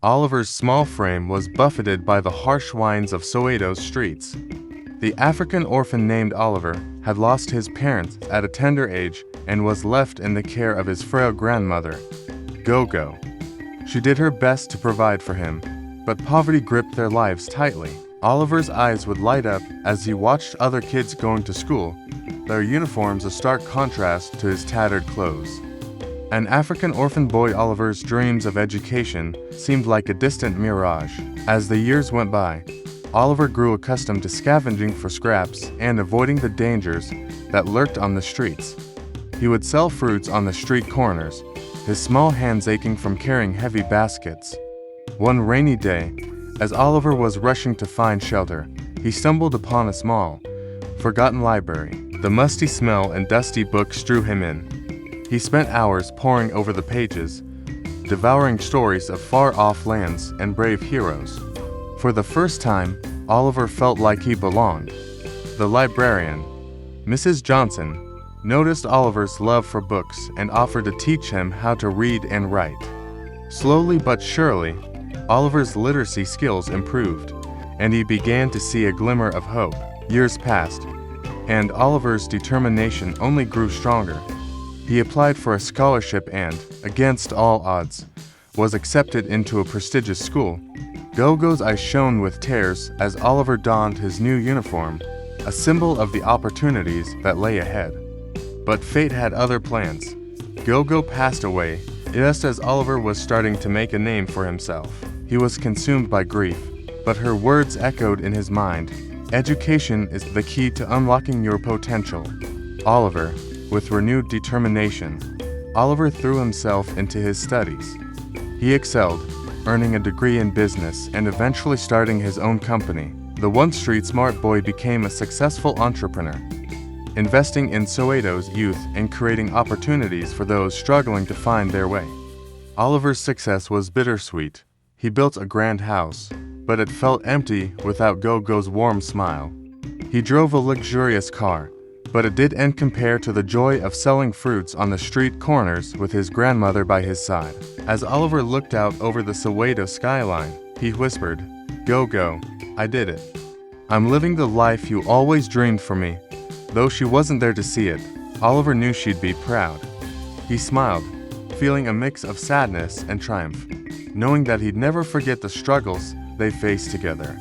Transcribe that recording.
Oliver's small frame was buffeted by the harsh winds of Soweto's streets. The African orphan named Oliver had lost his parents at a tender age and was left in the care of his frail grandmother, Gogo. She did her best to provide for him, but poverty gripped their lives tightly. Oliver's eyes would light up as he watched other kids going to school, their uniforms a stark contrast to his tattered clothes. An African orphan boy, Oliver's dreams of education seemed like a distant mirage. As the years went by, Oliver grew accustomed to scavenging for scraps and avoiding the dangers that lurked on the streets. He would sell fruits on the street corners, his small hands aching from carrying heavy baskets. One rainy day, as Oliver was rushing to find shelter, he stumbled upon a small, forgotten library. The musty smell and dusty books drew him in. He spent hours poring over the pages, devouring stories of far-off lands and brave heroes. For the first time, Oliver felt like he belonged. The librarian, Mrs. Johnson, noticed Oliver's love for books and offered to teach him how to read and write. Slowly but surely, Oliver's literacy skills improved, and he began to see a glimmer of hope. Years passed, and Oliver's determination only grew stronger. He applied for a scholarship and, against all odds, was accepted into a prestigious school. Gogo's eyes shone with tears as Oliver donned his new uniform, a symbol of the opportunities that lay ahead. But fate had other plans. Gogo passed away, just as Oliver was starting to make a name for himself. He was consumed by grief, but her words echoed in his mind. Education is the key to unlocking your potential. Oliver, with renewed determination, Oliver threw himself into his studies. He excelled, earning a degree in business and eventually starting his own company. The once street-smart boy became a successful entrepreneur, investing in Soweto's youth and creating opportunities for those struggling to find their way. Oliver's success was bittersweet. He built a grand house, but it felt empty without Gogo's warm smile. He drove a luxurious car, but it didn't compare to the joy of selling fruits on the street corners with his grandmother by his side. As Oliver looked out over the Soweto skyline, he whispered, "Gogo, I did it. I'm living the life you always dreamed for me." Though she wasn't there to see it, Oliver knew she'd be proud. He smiled, feeling a mix of sadness and triumph, knowing that he'd never forget the struggles they faced together.